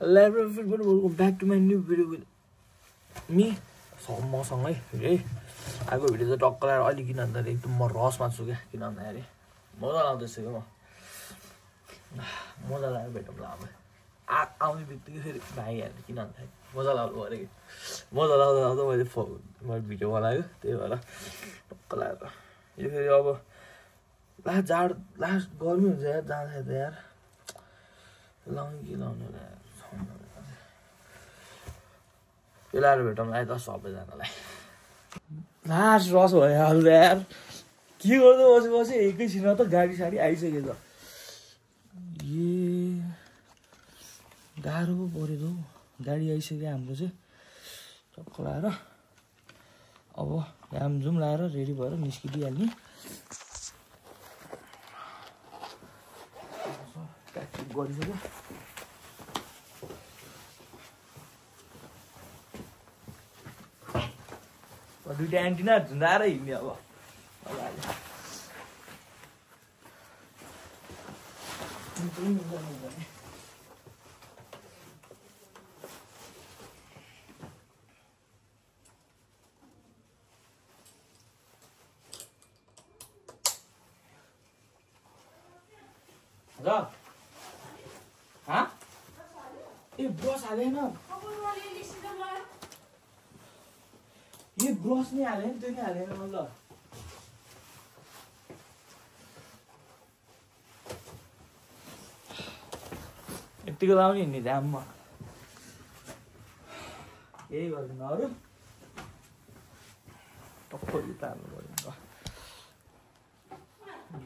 Welcome back to my new video with me. मसँगै है आएको video चाहिँ टक्क लगाएर अलि किन भन्दाखेरि एकदम म रसमा छु क्या किन भन्दाखेरि मजा लाउँदैछु क्या मजा लागेर भेटौँ ल अब आउने बित्तिकै फेरि भाइहाल्यो किन भन्दाखेरि मजा लाउनु पऱ्यो कि मजा लाउँदा लाउँदा मैले भिडियो बनाएको त्यही भएर टक्क लगाएर यो फेरि अब लास्ट गर्मी हुन्छ यार जाँदाखेरि त यार लाउने कि लाउने होला यार बेलाएर भेटौँला है त सबैजनालाई लास्ट रस भइहाल्छ यार के गर्दै बसी एकैछिन त गाडी साडी आइसक्यो त गाह्रो पो पऱ्यो त गाडी आइसक्यो हाम्रो चाहिँ टक्क लाएर अब झ्यामझुम लाएर रेडी भएर निस्किदिइहाल्ने गरिसक्यो दुईटा एन्टिना झुन्डाएर हिँड्ने अब ए ब्रस हालेन ये ब्रस नहीं हालेन त्यो नि हालेन ल यतिको लाउने नि जाममा यही गर्दैन अरू टक्क तार्नु पर्यो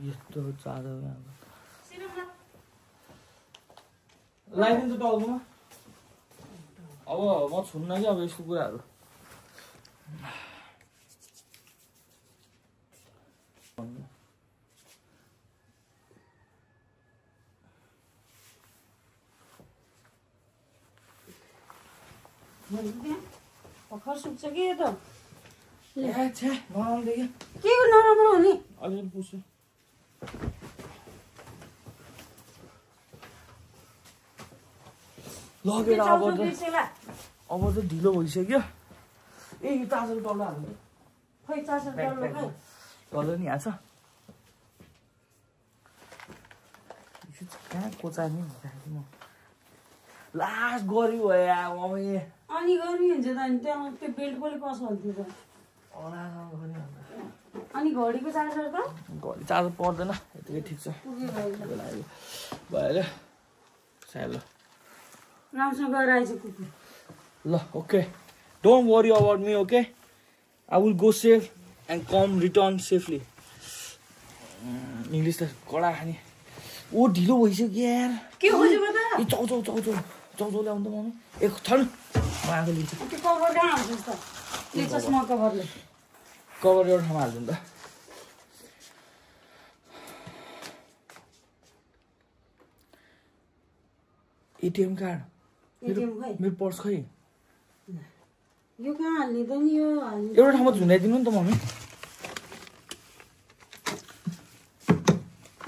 यस्तो चाँडो लगाइदिन्छु टाउकोमा अब म छुन्न कि अब यस्तो कुराहरू भर्खर सुक्छ कि यो त नराम्रो देख्यो के को नराम्रो हो नि अलिअलि पुस्छु लगेर अब त ढिलो भइसक्यो ए यो चार्जर डल्ला हाल्नु खै चार्जर डल्लो खै डल्लो नि हाल्छ कहाँ कोचार्ने म लास्ट गऱ्यो भयो मम्मी अनि गर्मी हुन्छ त अनि त्यहाँ त्यो बेल्ट कसले कसो हाल्थ्यो त अनि घडीको चार्जर त घडी चार्जर पर्दैन यतिकै ठिक छ भयो सायद राम्रोसँग गएर आइज कुकुर ल okay don't worry about me okay I will go safe and com return safely English त कडा खाने ओ ढिलो भइसक्यो यार के खोज्यो त ए चाउ ल्याउनु त मम्मी एक थन म आएको लिन्छु त्यो कभर कहाँ हाल्छस् त यो चस्मा कभरले कभर एउटा ठाउँमा हाल्छु नि त एटिएम कार्ड मेरो पर्स खै यो कहाँ हाल्ने त नि यो हाल्ने एउटा ठाउँमा झुन्डाइदिनु नि त मम्मी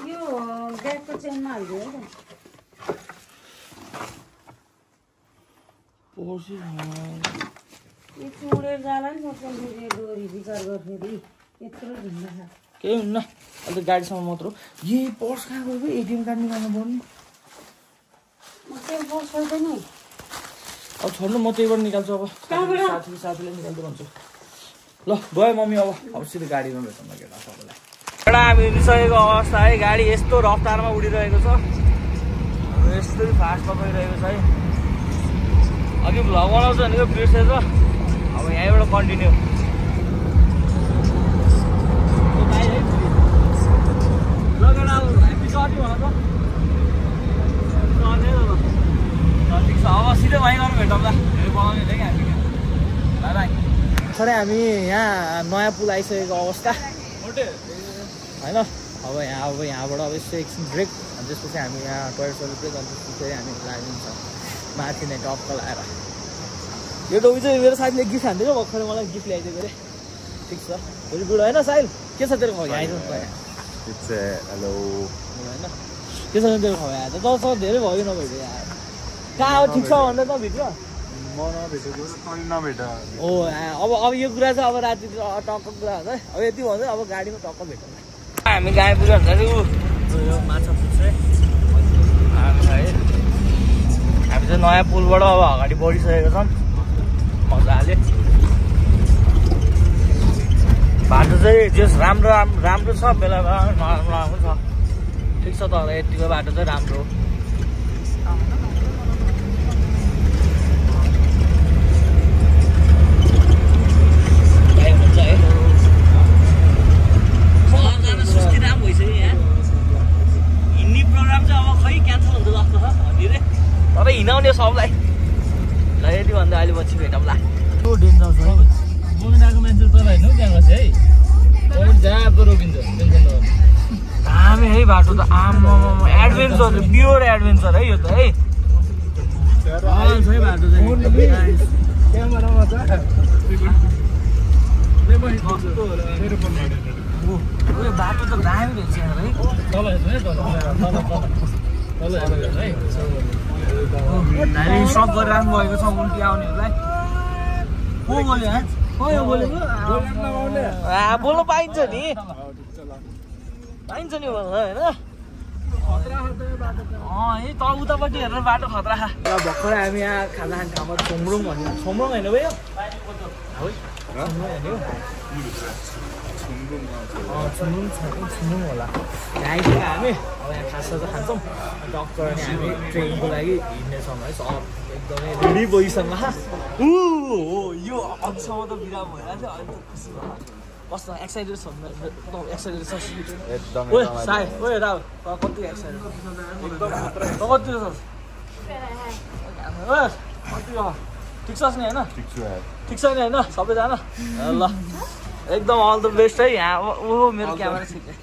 यो ब्यागको चेनमा हाल्दियो है त पर्स यो चुडेर जाला नि सक्छ डोरी विचार गर्दाखेरि यत्रो ढुङ्गा छ केही हुन्न अहिले त गाडीसम्म मात्र यही पर्स कहाँ गयो एटिएम कार्ड निकाल्नु पर्ने म त्यो पर्स गर्दैन अब छोड्नु म त्यहीबाट निकाल्छु अब साथीले निकाल्छु भन्छु ल गयो मम्मी अब सिधै गाडीमा भेटौँ न केटा सबैलाई केटा हामी हिँडिसकेको अवस्था है गाडी यस्तो रफ्तारमा उडिरहेको छ यस्तै फास्टमा गइरहेको छ है अघि भ्लग बनाउँछ भनेको बिर्सेछ अब यहीँबाट कन्टिन्यू लगेर अब हामी कति भन त ठिक छ अब सिधै भइकन भेटौँला धेरै बनाउने थियो कि हामी बाई बाई सर हामी यहाँ नयाँ पुल आइसकेको अवस्था होइन अब यहाँबाट अब यसो एकछिन ब्रेक अनि त्यसपछि हामी यहाँ टोयलेट ब्रेक अनि त्यसपछि फेरि हामी लागिन्छ माथि नै टक्क लगाएर यो टोपी चाहिँ मेरो साथीले गिफ्ट हान्दियो भर्खर मलाई गिफ्ट ल्याइदिएको अरे ठिक छ भेरी गुड होइन साहिल के छ तेरो खबर आइरहनु हेलो होइन के छ तेरो खबर आएर त धेरै भयो नभइदियो यार कहाँ हो ठिक छ भन्दा त भित्र म नभेटेको तैँले नभेट ओ अब यो कुरा चाहिँ अब राति टक्क कुरा हुन्छ है अब यति भन्दै अब गाडीमा टक्क भेटौँ हामी गाई पुग्यो भन्दा चाहिँ यो माछा पुग्छ है हामी चाहिँ नयाँ पुलबाट अब अगाडि बढिसकेका छौँ मजाले बाटो चाहिँ जस राम्रो छ बेला बेला नराम्रो छ ठिक छ तर यतिको बाटो चाहिँ राम्रो हो तर हिँडाउने सबलाई ल यति भन्दा अहिले पछि भेटौँला त्यो डेन्जर छ बोलिरहेको मान्छे तल होइन त्यहाँ बस्छ है जहाँ रोकिन्छ दामी है बाटो त आमा एडभेन्चर प्योर एडभेन्चर है यो त है बाटो बाटो त दामी रहेछ है तल सब गरिराख्नु भएको छ उल्टी आउनेहरूलाई को बोल्यो बोल्नु पाइन्छ नि पाइन्छ नि बोल्नु होइन है त उतापट्टि हेरेर बाटो खतरा भर्खरै हामी यहाँ खाजा खाने ठाउँमा छोमरुङ भन्यो छोमरुङ होइन भयो छुम्रुङ होला यहाँ आइपुग्यो हामी अब यहाँ खाजा त खान्छौँ डक्टर अनि हामी ट्रेनिङको लागि हिँड्नेछौँ है सब एकदमै रेडी पोजिसनमा हो यो अघिसम्म त बिराम भइरहेको थियो अहिले त खुसी भयो कस्तो एक्साइटेड छ एक्साइटेड छ एकदम ओ साई ओ राव कति एक्साइटेड कति छ कति ठिक छ नि होइन ठिक छ नि होइन सबैजना ल एकदम अल द बेस्ट है यहाँ ओहो मेरो क्यामेरा छिट्यो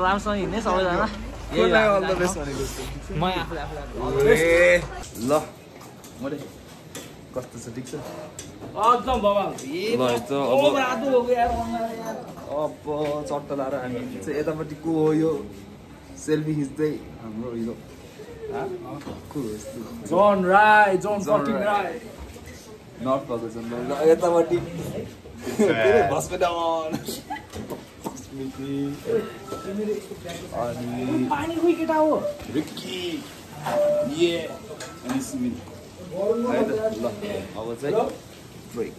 राम्रोसँग हिँड्ने सबैजना म ल कस्तो छ ठिक छ एकदम बाबा अब चट्टा लाएर हामी चाहिँ यतापट्टि को हो यो सेल्फी खिच्दै हाम्रो यो जोन राई जोन नर्थ भएको छ यतापट्टि पानी खोइ केटा हो रिक्की ये अनि सुमित है त ल अब चाहिँ ब्रेक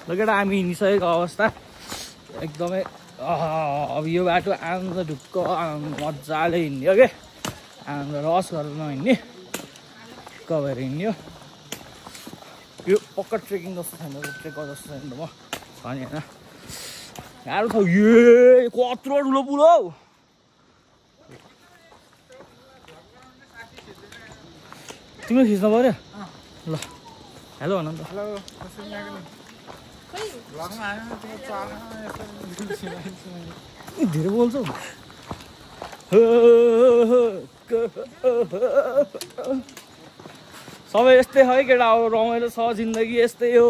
ल केटा हामी हिँडिसकेको अवस्था एकदमै अब यो बाटो आनन्द ढुक्क मजाले हिँड्यो क्या आनन्द रस गरेर नहिँड्ने ढुक्क भएर हिँड्यो यो पक्का ट्रेकिङ जस्तो छैन ट्रेकर जस्तो छैन म छ नि होइन गाह्रो छ ए कत्रो ठुलो पुल हौ तिमीले खिच्नु पऱ्यो ल हेलो भन त धेरै बोल्छौ सबै यस्तै है केटा हो रमाइलो छ जिन्दगी यस्तै हो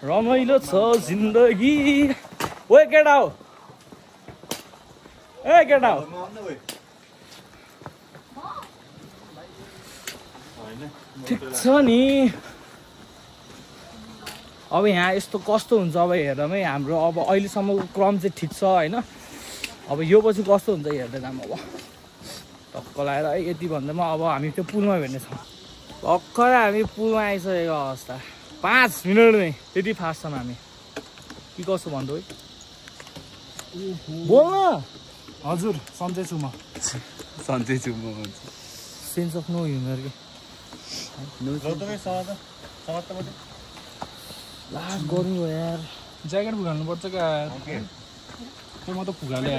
रमाइलो छ जिन्दगी ओ केटा हो ए केटा हो ठिक छ नि अब यहाँ यस्तो कस्तो हुन्छ अब हेर्दामै हाम्रो अब अहिलेसम्मको क्रम चाहिँ ठिक छ होइन अब यो पछि कस्तो हुन्छ हेर्दै जाऊँ अब टक्क लगाएर है यति भन्दैमा अब हामी त्यो पुलमा भेट्नेछौँ भर्खरै हामी पुलमा आइसकेको अवस्था 5 मिनटमै त्यति फास्ट छौँ हामी के कसो भन्नु है बोल्न हजुर सन्चै छु म सेन्स अफ नो ह्युमर के लास्ट गर्नु हो यार ज्याकेट फुगाल्नुपर्छ क्या त्यो म त फुगाले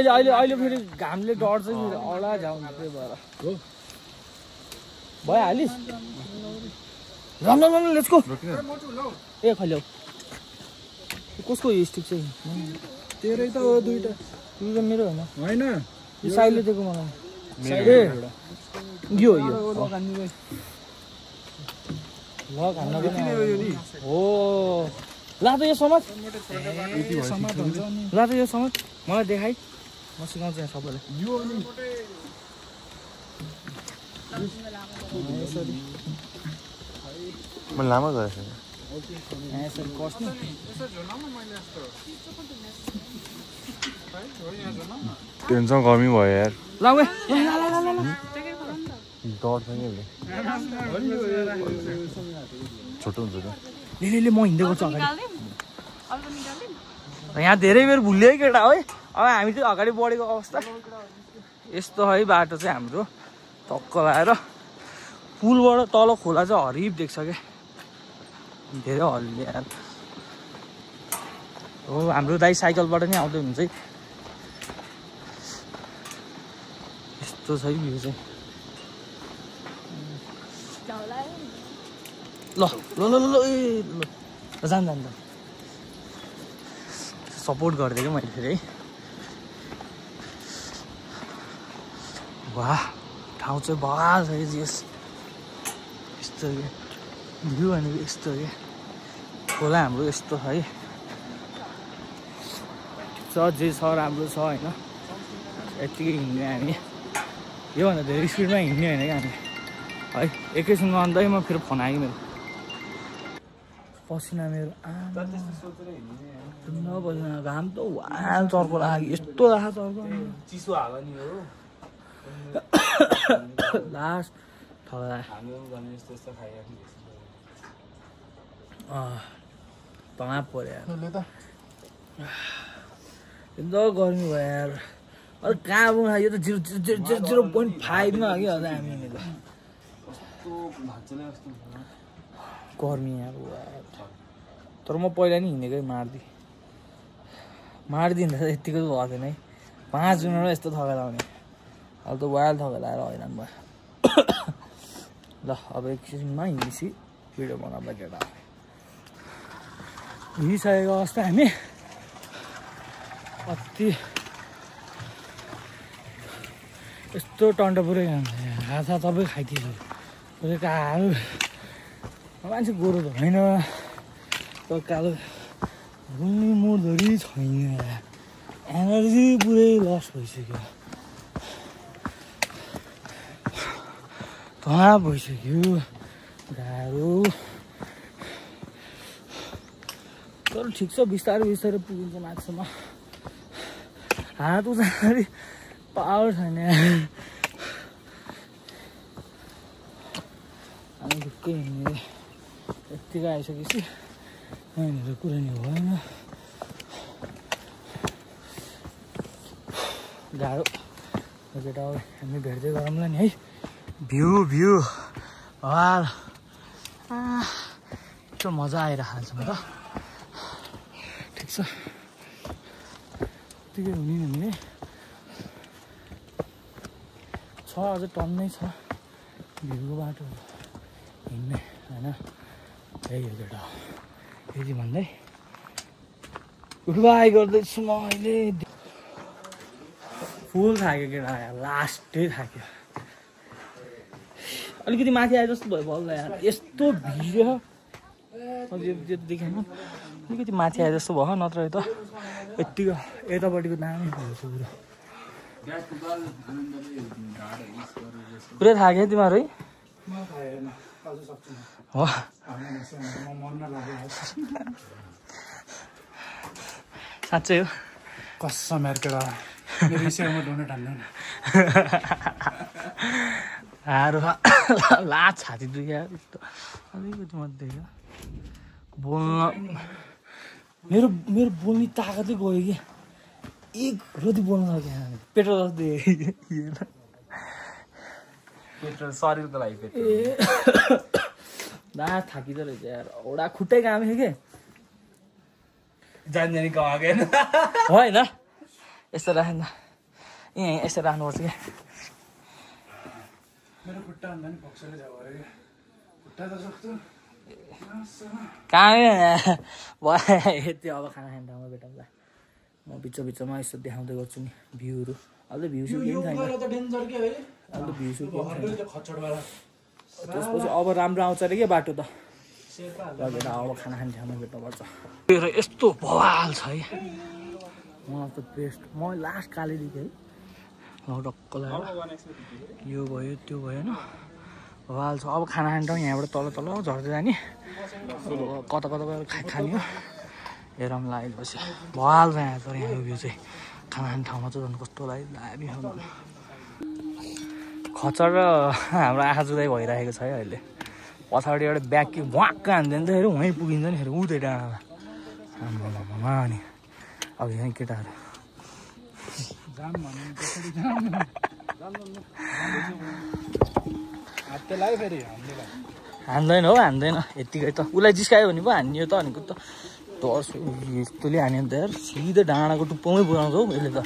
अहिले फेरि घामले डढ्छ नि औला जाउँ त्यही भएर हो भइहालिस् राम्रो लेट्स गो ए खैले कसको यो स्टिक चाहिँ तेरै त हो दुईटा यो मेरो होइन होइन यो साइडले दिएको मलाई यो लग हान्न पनि हो ला त यो समाज ला त यो समाज मलाई देखाइ म सिकाउँछु यहाँ सबैलाई म लामो गरेको यसरी कस्नु टेन्सन गर्मी भयो यार ल डर छैन छोटो हुन्छ त ले म हिँड्दै गर्छु अगाडि यहाँ धेरै बेर भुल्यो है केटा है अब हामी चाहिँ अगाडि बढेको अवस्था यस्तो है बाटो चाहिँ हाम्रो टक्क लगाएर पुलबाट तल खोला चाहिँ हरिब देख्छ क्या धेरै हरियो यार हो हाम्रो दाइ साइकलबाट नै आउँदै हुन्छ है यस्तो छ है भ्यू चाहिँ ल ल ल ल ए ल जान सपोर्ट गरिदिएँ क्या मैले फेरि है वाह ठाउँ चाहिँ बहाल छ कि यस यस्तो क्या भ्यू भनेको यस्तो क्या खोला हाम्रो यस्तो है जे छ राम्रो छ होइन यत्तिकै हिँड्ने हामी योभन्दा धेरै स्पिडमा हिँड्ने होइन क्या हामी है एकैछिनमा अन्दै म फेरि फोन आयो मेरो पसिना मेरो नपसिना घाम त वाल चर्को लाग्यो यस्तो राख चर्को चिसो हावा नि हो लास्ट थला तमा पर्यो एकदम गर्मी भयो यार अरू कहाँ पुग्नु यो त 0.5मा हो कि अझ हामी हिँडेको गर्मी अब तर म पहिला नि हिँडेकै मारिदिँदा त यत्तिकै भएको थिएन है 5 मिनटमा यस्तो थकाइ आउने अब त वाल थकाइ लगाएर हैरान भयो ल अब एकछिनमा हिँडेपछि भिडियो बनाउँदा केटा हिँडिसकेको अवस्था हामी कति यस्तो टन्टपुरै खान्छ हात सबै खाइदियो कालो मान्छे गोरो त होइन तर कालो रुङ्गी मुडधरी छैन एनर्जी पुरै लस भइसक्यो धुवा भइसक्यो गाह्रो तर ठिक छ बिस्तारै पुगिन्छ माथिसम्म हात उचाल्दाखेरि पावर छैन हामी ढुक्कै हिँड्ने यत्तिकै आइसकेपछि नानीहरू कुरा नि भएन गाह्रो केटा अब हामी भेट्दै गरौँला नि है भ्यू हाल यस्तो मजा आइरहेको छ म त ठिक छ यत्तिकै हुने भने छ अझ टन्नै छ भ्यूको बाटो हिँड्ने होइन त्यही हो केटा यति भन्दै गुडबाई गर्दैछु म अहिले फुल थाक्यो केटा लास्टै थाक्यो अलिकति माथि आए जस्तो भयो बल्ल यार यस्तो भिड यो देखेन अलिकति माथि आए जस्तो भयो नत्र त यत्तिको यतापट्टिको दामी भयो पुरो पुरै थाक्यो तिमीहरू है हो साँच्चै हो कसम यार केटा मेरो विषयमा ढुङ्गा ठान्दैन ला छाती दुख्यो यस्तो अलिकति मात्रै क्या बोल्न मेरो बोल्ने ताकतै गयो कि एक रोटी बोल्न सक्यो पेट्रोल जस्तो पेट्रोल शरीरको लागि पेट्रोल ला थाकिँदो रहेछ यार एउटा खुट्टै काम थियो कि जानी कमाएको होइन यस्तो राख्नु यहीँ यस्तो राख्नुपर्छ क्या मेरो खुट्टा भन्दा नि पक्षले जाऊ अरे खुट्टा त सक्छु कहाँ भयो त्यो अब खाना खाने ठाउँमा भेटौँला म बिचमा यसो देखाउँदै गर्छु नि भ्यूहरू अहिले भ्यू सुट केही छैन अहिले भ्यू सुट त्यसपछि अब राम्रो आउँछ अरे क्या बाटो त लगेर अब खाना खाने ठाउँमा भेट्नुपर्छ यस्तो बवाल छ है वान अफ द बेस्ट। म लास्ट कालेदेखि है टक्क लगाएर यो भयो त्यो भयो होइन वाल छ। अब खाना खान्छ यहाँबाट तल तल झर्दै जाने कता कता गएर खाने हो हेरौँ लागेपछि भवाल छ यहाँ तर यहाँको भ्यू चाहिँ खाना खाने ठाउँमा चाहिँ झन् कस्तो लाग्यो दामी खचर र हाम्रो आँखा जुदाइ भइरहेको छ है अहिले पछाडि एउटा ब्याग कि भ्वाक्क हान्दैन त फेरि वहीँ पुगिन्छ नि फेरि उतै डाँडामा अनि अब यहाँ केटाहरू हान्दैन हो हान्दैन यत्तिकै त उसलाई जिस्कायो भने पो हान्ने त भनेको त डर यस्तोले हान्यो नि त यार सिधै डाँडाको टुप्पोमै पुऱ्याउँछ हौ यसले त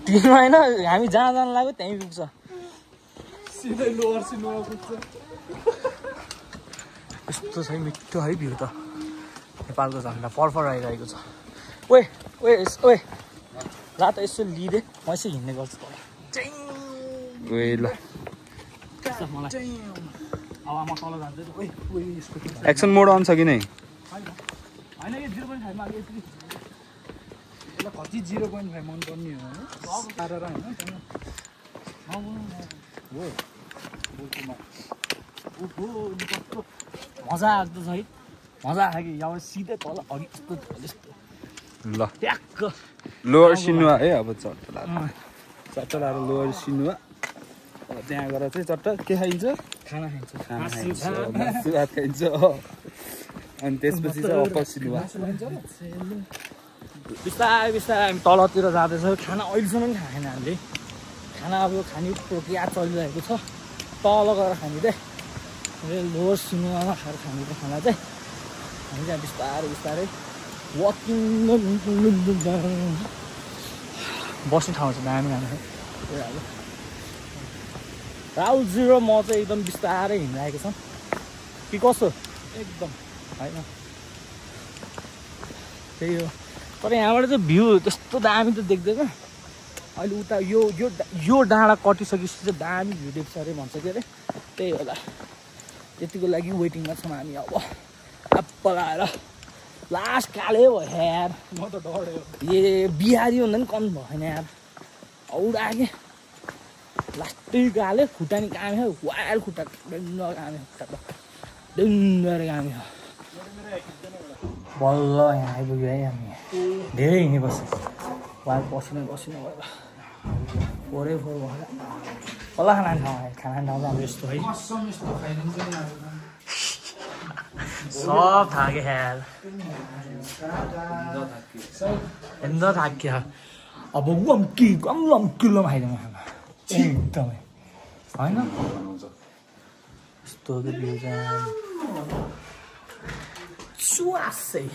टिममा होइन हामी जहाँ जान लाग्यो त्यहीँ पुग्छ यस्तो छ मिठो है भ्यू त नेपालको झन्डा फरफर आइरहेको छ ओए ओए ओए ला त यसो लिँदै म यसो हिँड्ने गर्छु ल अब म तल जान्छु एक्सन मोड अन छ कि नै होइन यो 0.5 मा यसले कति 0.5 मन पर्ने हो मजा आएको छ है मजा आयो कि अब सिधै तल अघि यस्तो ल ट्याक्क लोवर सिनुवा है अब चट्ट लाएर लोवर सिनुवा त्यहाँ गएर चाहिँ चट्ट के खाइन्छ खाना खाइन्छ मासु भात खाइन्छ अनि त्यसपछि चाहिँ अप्पर सिनुवा बिस्तारै बिस्तारै हामी तलतिर जाँदैछौँ खाना अहिलेसम्म पनि खाएन हामीले खाना अब खाने प्रक्रिया चलिरहेको छ तल गएर खाने चाहिँ लोवर सिनुवामा खाएर खाने खाना चाहिँ हामी चाहिँ बिस्तारै बिस्तारै वकिङ बस्ने ठाउँ चाहिँ दामी खाना राहुल जी र म चाहिँ एकदम बिस्तारै हिँडिरहेको छौँ कि कसो एकदम होइन त्यही हो तर यहाँबाट चाहिँ भ्यू त्यस्तो दामी त देख्दैन अहिले उता यो डाँडा कटिसकेपछि चाहिँ दामी भ्यू देख्छ अरे भन्छ के अरे त्यही होला त्यतिको लागि वेटिङमा छौँ हामी अब लगाएर लास्ट काले भयो यार म त डढ्यो ए बिहारी भन्दा पनि कम भएन यार औडा के लास्टै काले खुट्टा नि कामे हो वायर खुट्टा डेन्जर कामे खुट्टा त डेन्जर कामे हो बल्ल यहाँ आइपुग्यो है हामी धेरै हिँडेपछि वायर पसिना पसिना भयो फोरै फोर भयो कला खाना ठाउँ आयो खाना ठाउँ चाहिँ अब यस्तो है सब थाक्यो यार एकदम थाक्यो अब गम्किलो खाइदिउँ खाना एकदमै होइन यस्तो भ्यू चाहिँ सुवासै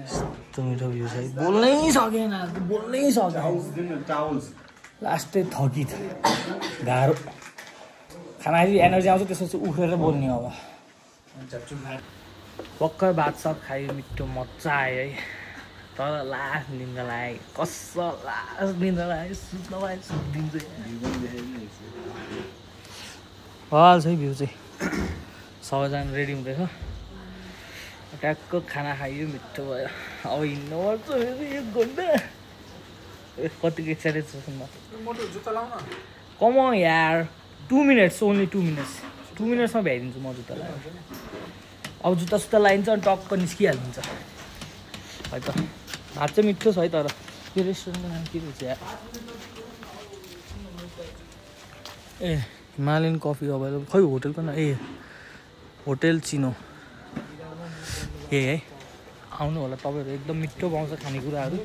यस्तो मिठो भ्यू छ बोल्नै सकेन लास्टै थकी गाह्रो खाना एनर्जी आउँछ त्यसपछि उखेर बोल्ने अब भर्खर भात सात खायो मिठो मजा आयो है तर लास्ट निन्द्रा लाग्यो कस्तो लास्ट निन्द्रा लाग्यो सुत्न पायो सुत्दिन्छ हाल्छ है भ्यू चाहिँ सबैजना रेडी हुँदैछ ट्याक्क खाना खाइयो मिठो भयो अब हिँड्नुपर्छ फेरि 1 घन्टा कतिको एक्साइटेड छ सुन्न कम यार 2 मिनट्स ओन्ली 2 मिनट्स 2 मिनट्समा भ्याइदिन्छु म जुत्ता लगाएर अब जुत्ता सुत्ता लगाइन्छ अनि टक्क निस्किहालिन्छ है त भात चाहिँ मिठो छ है तर त्यो रेस्टुरेन्टको नाम के रहेछ यार ए हिमालयन कफी अभाइलेबल खै होटेलको नाम ए होटेल चिनो ए है आउनु होला तपाईँहरू एकदम मिठो पाउँछ खानेकुराहरू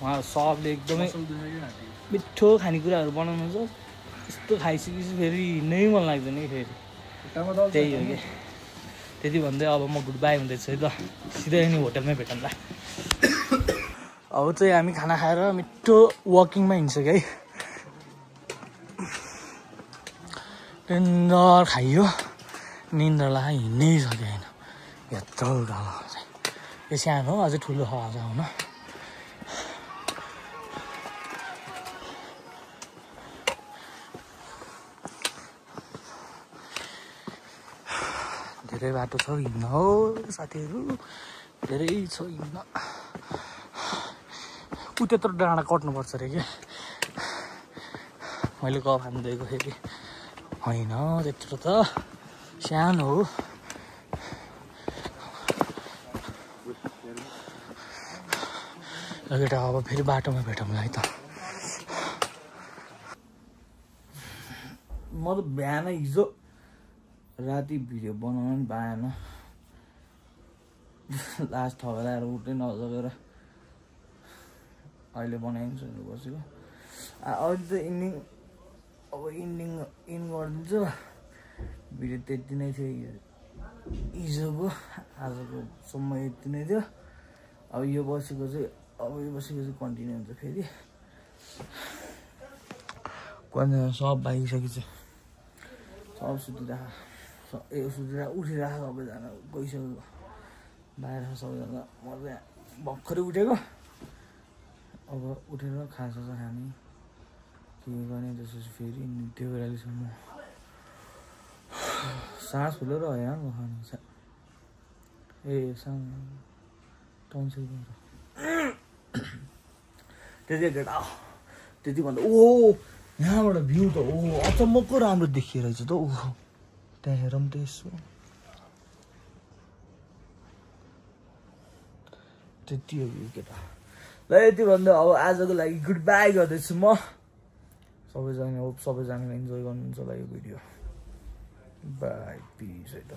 उहाँ सबले एकदमै मिठो खानेकुराहरू बनाउनुहुन्छ यस्तो खाइसकेपछि फेरि हिँड्नै मन लाग्दैन कि फेरि त्यही हो कि त्यति भन्दै अब म गुड बाई हुँदैछु है त सिधै नि होटेलमै भेटौँला अब चाहिँ हामी खाना खाएर मिठो वकिङमा हिँड्छौँ है डेन्जर खाइयो निन्द्रा लाग्यो हिँड्नै सकेन यत्रो गाह्रो चाहिँ यो सानो अझै ठुलो खावा छ हुन धेरै बाटो छ हिँड्न हो साथीहरू, धेरै छ हिँड्न। ऊ त्यत्रो डाँडा कट्नुपर्छ अरे क्या, मैले कप हान्दैको फेरि होइन त्यत्रो त सानो हो। केटा अब फेरि बाटोमा भेटौँला है त। म त बिहान हिजो राति भिडियो बनाउनु पनि पाएन, लास्ट थपेर आएर उठ्नै नसकेर अहिले बनाइन्छ बसेको। अहिले त इन्डिङ इन गरिदिन्छु। भिडियो त्यति नै थियो हिजोको, आजको सम्म यति नै थियो। अब यो बसेको चाहिँ कन्टिन्यू हुन्छ फेरि। सब भागिसकेको छ, सब सुतिरहेको उठिरहेको सबैजना गइसक्यो बाहिर सबैजना। म चाहिँ भर्खरै उठेको, अब उठेर खाजा खाने के गर्ने त्यसपछि फेरि त्यो बेलासम्म सास फुलेर होइन खानु सानो टन्सिल त्यति केटा त्यति भन्दा यहाँबाट भ्यू त अचम्मको राम्रो देखिरहेछ त। त्यहाँ हेरौँ त यसो, त्यति हो भ्यू केटा। ल यति भन्दा अब आजको लागि गुड बाई गर्दैछु म। सबैजना इन्जोय गर्नुहुन्छ होला यो भिडियो। बाई पिस है त।